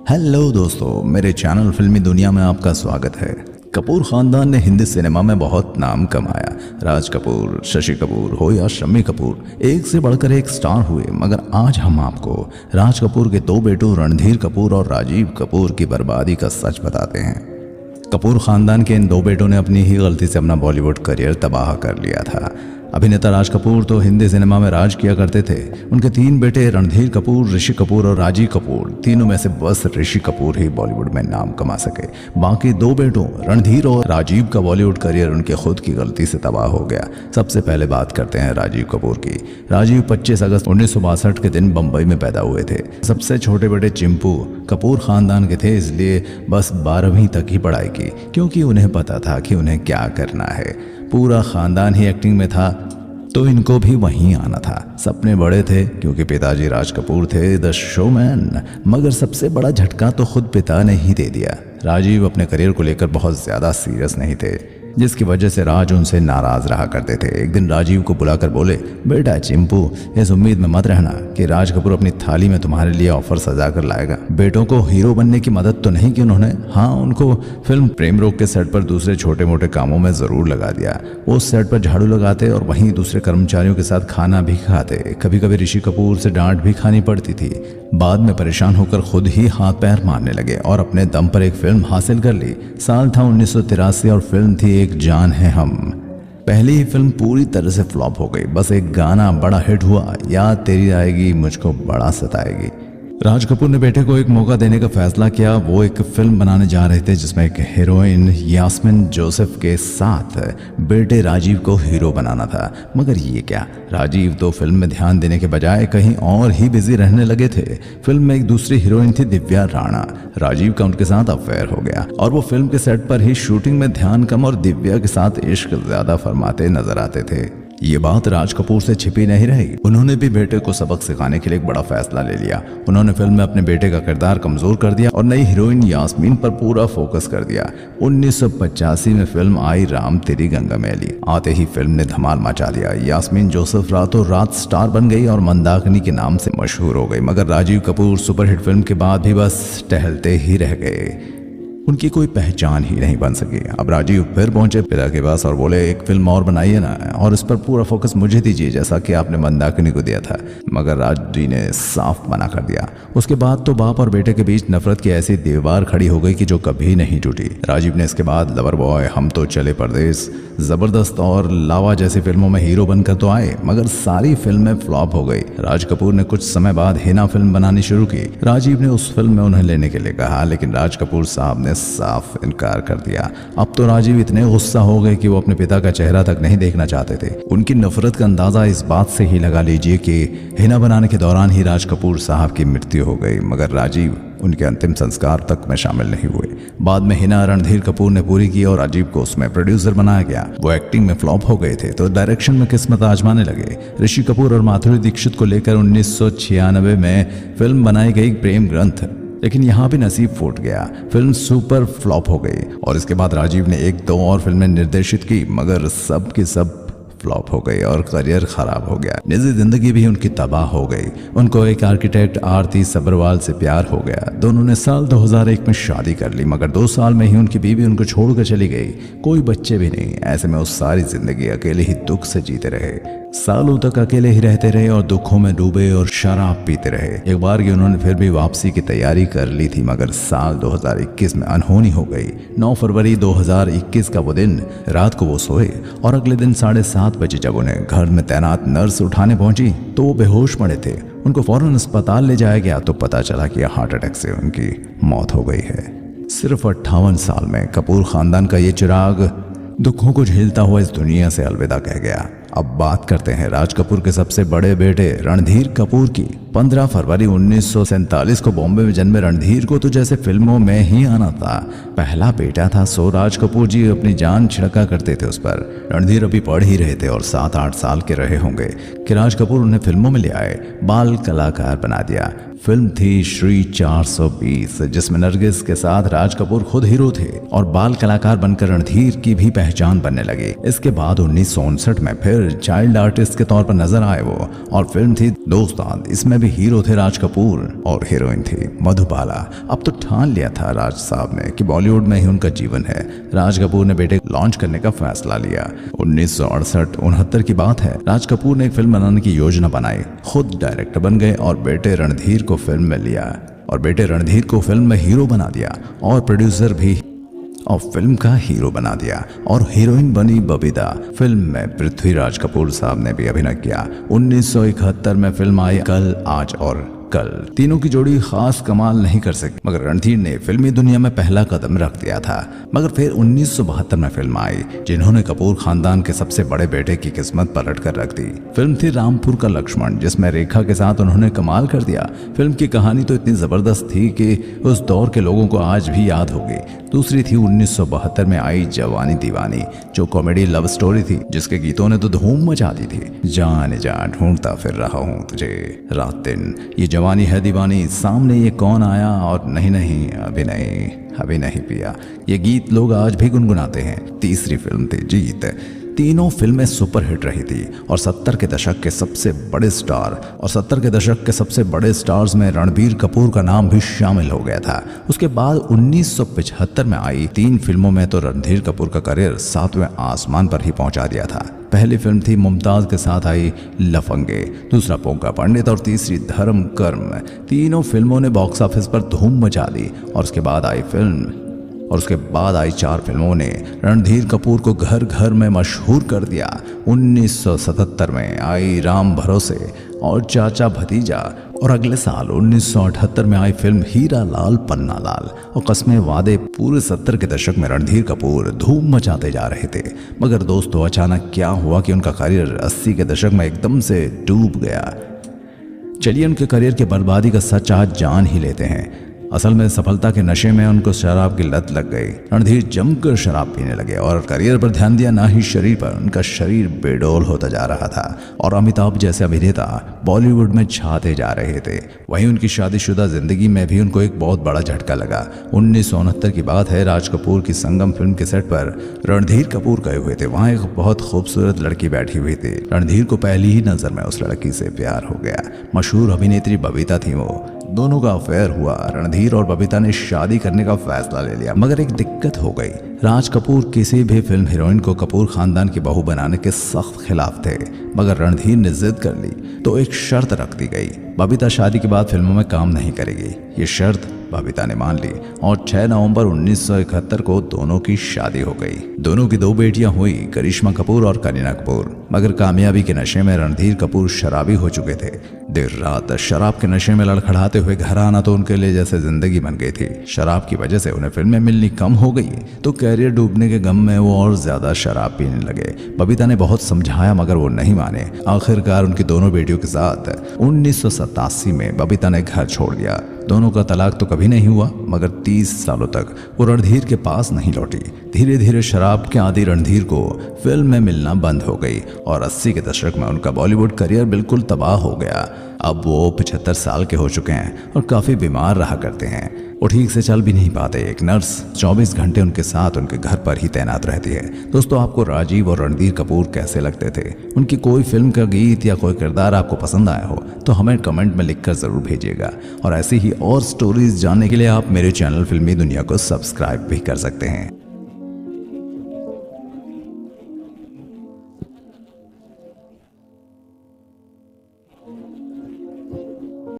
Hello दोस्तों, मेरे channel फिल्मी दुनिया में आपका स्वागत है। कपूर खानदान ने हिंदी सिनेमा में बहुत नाम कमाया। राज कपूर, शशि कपूर हो या शम्मी कपूर, एक से बढ़कर एक स्टार हुए। मगर आज हम आपको राज कपूर के दो बेटों रणधीर कपूर और राजीव कपूर की बर्बादी का सच बताते हैं। कपूर खानदान के इन दो बेटों ने अपनी ही गलती से अपना बॉलीवुड करियर तबाह कर लिया था। अभिनेता राज कपूर तो हिंदी सिनेमा में राज किया करते थे। उनके तीन बेटे रणधीर कपूर, ऋषि कपूर और राजीव कपूर, तीनों में से बस ऋषि कपूर ही बॉलीवुड में नाम कमा सके। बाकी दो बेटों रणधीर और राजीव का बॉलीवुड करियर उनके खुद की गलती से तबाह हो गया। सबसे पहले बात करते हैं राजीव कपूर की। राजीव 25 अगस्त 1962 के दिन बम्बई में पैदा हुए थे। सबसे छोटे बेटे चिंपू कपूर खानदान के थे, इसलिए बस 12वीं तक ही पढ़ाई की, क्योंकि उन्हें पता था कि उन्हें क्या करना है। पूरा खानदान ही एक्टिंग में था, तो इनको भी वहीं आना था। सपने बड़े थे क्योंकि पिताजी राज कपूर थे द शोमैन। मगर सबसे बड़ा झटका तो खुद पिता ने ही दे दिया। राजीव अपने करियर को लेकर बहुत ज़्यादा सीरियस नहीं थे, जिसकी वजह से राज उनसे नाराज रहा करते थे। एक दिन राजीव को बुलाकर बोले, बेटा चिंपू, इस उम्मीद में मत रहना कि राज कपूर अपनी थाली में तुम्हारे लिए ऑफर सजा कर लाएगा। बेटों को हीरो बनने की मदद तो नहीं की उन्होंने, हाँ उनको फिल्म प्रेम रोग के सेट पर दूसरे छोटे मोटे कामों में जरूर लगा दिया। वो सेट पर झाड़ू लगाते और वहीं दूसरे कर्मचारियों के साथ खाना भी खाते। कभी कभी ऋषि कपूर से डांट भी खानी पड़ती थी। बाद में परेशान होकर खुद ही हाथ पैर मारने लगे और अपने दम पर एक फिल्म हासिल कर ली। साल था 1983 और फिल्म थी एक जान है हम। पहली ही फिल्म पूरी तरह से फ्लॉप हो गई। बस एक गाना बड़ा हिट हुआ, याद तेरी आएगी मुझको बड़ा सताएगी। राज कपूर ने बेटे को एक मौका देने का फैसला किया। वो एक फिल्म बनाने जा रहे थे जिसमें एक हीरोइन यास्मीन जोसेफ के साथ बेटे राजीव को हीरो बनाना था। मगर ये क्या, राजीव तो फिल्म में ध्यान देने के बजाय कहीं और ही बिजी रहने लगे थे। फिल्म में एक दूसरी हीरोइन थी दिव्या राणा। राजीव का उनके साथ अफेयर हो गया और वो फिल्म के सेट पर ही शूटिंग में ध्यान कम और दिव्या के साथ इश्क ज्यादा फरमाते नजर आते थे। ये बात राज कपूर से छिपी नहीं रही। उन्होंने भी बेटे को सबक सिखाने के लिए एक बड़ा फैसला ले लिया। उन्होंने फिल्म में अपने बेटे का किरदार कमजोर कर दिया और नई हीरोइन यास्मीन पर पूरा फोकस कर दिया। 1985 में फिल्म आई राम तेरी गंगा मैली। आते ही फिल्म ने धमाल मचा दिया। यास्मीन जोसेफ रातों रात स्टार बन गई और मंदाकिनी के नाम से मशहूर हो गई। मगर राजीव कपूर सुपरहिट फिल्म के बाद भी बस टहलते ही रह गए। उनकी कोई पहचान ही नहीं बन सकी। अब राजीव फिर पहुंचे पिता के पास और बोले, एक फिल्म और बनाइए ना और इस पर पूरा फोकस मुझे दीजिए जैसा कि आपने मंदाकिनी को दिया था। मगर राज जी ने साफ मना कर दिया। उसके बाद तो बाप और बेटे के बीच नफरत की ऐसी दीवार खड़ी हो गई कि जो कभी नहीं टूटी। राजीव ने इसके बाद लवर बॉय, हम तो चले परदेस, जबरदस्त और लावा जैसी फिल्मों में हीरो बनकर तो आए, मगर सारी फिल्में फ्लॉप हो गई। राज कपूर ने कुछ समय बाद हिना फिल्म बनानी शुरू की। राजीव ने उस फिल्म में उन्हें लेने के लिए कहा, लेकिन राज कपूर साहब ने साफ इनकार कर दिया। अब तो राजीव इतने गुस्सा हो गए कि वो अपने पिता का चेहरा तक नहीं देखना चाहते थे। उनकी नफरत का अंदाजा इस बात से ही लगा लीजिए कि हिना बनाने के दौरान ही राज कपूर साहब की मृत्यु हो गई। मगर राजीव उनके अंतिम संस्कार तक में शामिल नहीं हुए। बाद में हिना रणधीर कपूर ने पूरी की और राजीव को उसमें प्रोड्यूसर बनाया गया। वो एक्टिंग में फ्लॉप हो गए थे तो डायरेक्शन में किस्मत आजमाने लगे। ऋषि कपूर और माधुरी दीक्षित को लेकर 1996 में फिल्म बनाई गई प्रेम ग्रंथ, लेकिन यहाँ भी नसीब फूट गया। फिल्म सुपर फ्लॉप हो गई और इसके बाद राजीव ने एक दो और फिल्में निर्देशित की, मगर सब की सब फ्लॉप हो गई और करियर खराब हो गया। निजी जिंदगी भी उनकी तबाह हो गई। उनको एक आर्किटेक्ट आरती सब्रवाल से प्यार हो गया। दोनों ने साल 2001 में शादी कर ली, मगर 2 साल में ही उनकी बीवी उनको छोड़कर चली गई। कोई बच्चे भी नहीं। ऐसे में वो सारी जिंदगी अकेले ही दुख से जीते रहे। सालों तक अकेले ही रहते रहे और दुखों में डूबे और शराब पीते रहे। एक बार की उन्होंने फिर भी वापसी की तैयारी कर ली थी, मगर साल 2021 में अनहोनी हो गई। 9 फरवरी 2021 का वो दिन, रात को वो सोए और अगले दिन 7:30 बजे जब उन्हें घर में तैनात नर्स उठाने पहुंची तो वो बेहोश पड़े थे। उनको फौरन अस्पताल ले जाया गया तो पता चला कि हार्ट अटैक से उनकी मौत हो गई है। सिर्फ 58 साल में कपूर खानदान का ये चिराग दुखों को झेलता हुआ इस दुनिया से अलविदा कह गया। अब बात करते हैं राज कपूर के सबसे बड़े बेटे रणधीर कपूर की। 15 फरवरी 1947 को बॉम्बे में जन्मे रणधीर को तो जैसे फिल्मों में ही आना था। पहला बेटा था, सो राज कपूर जी अपनी जान छिड़का करते थे उस पर। रणधीर अभी पढ़ ही रहे थे और 7-8 साल के रहे होंगे कि राज कपूर उन्हें फिल्मों में ले आए, बाल कलाकार बना दिया। फिल्म थी श्री 420, जिसमें नरगिस के साथ राज कपूर खुद हीरो थे और बाल कलाकार बनकर रणधीर की भी पहचान बनने लगे। इसके बाद 1959 में फिर चाइल्ड आर्टिस्ट के तौर पर नजर आए वो, और फिल्म थी दोस्तान। इसमें भी हीरो थे राज कपूर और हीरोइन थी मधुबाला। अब तो ठान लिया था राज साहब ने कि बॉलीवुड में ही उनका जीवन है। राज कपूर ने बेटे लॉन्च करने का फैसला लिया। 1968-69 की बात है। राज कपूर ने एक फिल्म बनाने की योजना बनाई, खुद डायरेक्टर बन गए और बेटे रणधीर को फिल्म में लिया और बेटे रणधीर को फिल्म में हीरो बना दिया और प्रोड्यूसर भी और फिल्म का हीरो बना दिया और हीरोइन बनी बबीता। फिल्म में पृथ्वीराज कपूर साहब ने भी अभिनय किया। 1971 में फिल्म आई कल, आज और कल। तीनों की जोड़ी खास कमाल नहीं कर सकी, मगर रणधीर ने फिल्मी दुनिया में पहला कदम रख दिया था। मगर फिर 1972 में फिल्म आई, जिन्होंने कपूर खानदान के सबसे बड़े बेटे की किस्मत पलट कर रख दी। फिल्म थी रामपुर का लक्ष्मण, जिसमें रेखा के साथ उन्होंने कमाल कर दिया। फिल्म की कहानी तो इतनी जबरदस्त थी कि उस दौर के लोगों को आज भी याद होगी। दूसरी थी 1972 में आई जवानी दीवानी, जो कॉमेडी लव स्टोरी थी, जिसके गीतों ने तो धूम मचा दी थी। जाने जा ढूंढता फिर रहा हूँ तुझे, रात दिन, ये जवानी है दीवानी, सामने ये कौन आया, और नहीं नहीं अभी नहीं पिया, ये गीत लोग आज भी गुनगुनाते हैं। तीसरी फिल्म थी जीत। तीनों फिल्में सुपरहिट रही थी और 70 के दशक के सबसे बड़े स्टार्स में रणबीर कपूर का नाम भी शामिल हो गया था। उसके बाद 1975 में आई 3 फिल्मों में तो रणधीर कपूर का करियर 7वें आसमान पर ही पहुंचा दिया था। पहली फिल्म थी मुमताज के साथ आई लफंगे, दूसरा पोंका पंडित और तीसरी धर्म कर्म। तीनों फिल्मों ने बॉक्स ऑफिस पर धूम मचा दी और उसके बाद आई 4 फिल्मों ने रणधीर कपूर को घर घर में मशहूर कर दिया। 1977 में आई राम भरोसे और चाचा भतीजा, और अगले साल 1978 में आई फिल्म हीरा लाल पन्ना लाल और कस्में वादे। पूरे 70 के दशक में रणधीर कपूर धूम मचाते जा रहे थे। मगर दोस्तों, अचानक क्या हुआ कि उनका करियर 80 के दशक में एकदम से डूब गया। चलिए उनके करियर की बर्बादी का सच आज जान ही लेते हैं। असल में सफलता के नशे में उनको शराब की लत लग गई। रणधीर जमकर शराब पीने लगे और करियर पर ध्यान दिया, ना ही शरीर पर। उनका शरीर बेडौल होता जा रहा था और अमिताभ जैसे अभिनेता बॉलीवुड में छाते जा रहे थे। वहीं उनकी शादीशुदा जिंदगी में भी उनको एक बहुत बड़ा झटका लगा। 1969 की बात है। राज कपूर की संगम फिल्म के सेट पर रणधीर कपूर गए हुए थे। वहां एक बहुत खूबसूरत लड़की बैठी हुई थी। रणधीर को पहली ही नजर में उस लड़की से प्यार हो गया। मशहूर अभिनेत्री बबीता थी वो। दोनों का अफेयर हुआ। रणधीर और बबीता ने शादी करने का फैसला ले लिया, मगर एक दिक्कत हो गई। राज कपूर किसी भी फिल्म हीरोइन को कपूर खानदान की बहू बनाने के सख्त खिलाफ थे, मगर रणधीर ने जिद कर ली तो एक शर्त रख दी गई, बबीता शादी के बाद फिल्मों में काम नहीं करेगी। ये शर्त बबीता ने मान ली और 6 नवंबर 1971 को दोनों की शादी हो गई। दोनों की 2 बेटियां हुई, करिश्मा कपूर और करीना कपूर। मगर कामयाबी के नशे में रणधीर कपूर शराबी हो चुके थे। देर रात शराब के नशे में लड़खड़ाते हुए घर आना तो उनके लिए जैसे जिंदगी बन गई थी। शराब की वजह से उन्हें फिल्में मिलनी कम हो गई तो कैरियर डूबने के गम में वो और ज्यादा शराब पीने लगे। बबीता ने बहुत समझाया मगर वो नहीं माने। आखिरकार उनकी दोनों बेटियों के साथ 1987 में बबीता ने घर छोड़ दिया। दोनों का तलाक तो कभी नहीं हुआ, मगर 30 सालों तक वो रणधीर के पास नहीं लौटी। धीरे धीरे शराब के आदी रणधीर को फिल्म में मिलना बंद हो गई और 80 के दशक में उनका बॉलीवुड करियर बिल्कुल तबाह हो गया। अब वो 75 साल के हो चुके हैं और काफी बीमार रहा करते हैं। वो ठीक से चल भी नहीं पाते। एक नर्स 24 घंटे उनके साथ उनके घर पर ही तैनात रहती है। दोस्तों, आपको राजीव और रणधीर कपूर कैसे लगते थे? उनकी कोई फिल्म का गीत या कोई किरदार आपको पसंद आया हो तो हमें कमेंट में लिखकर जरूर भेजिएगा। और ऐसी ही और स्टोरीज जानने के लिए आप मेरे चैनल फिल्मी दुनिया को सब्सक्राइब भी कर सकते हैं।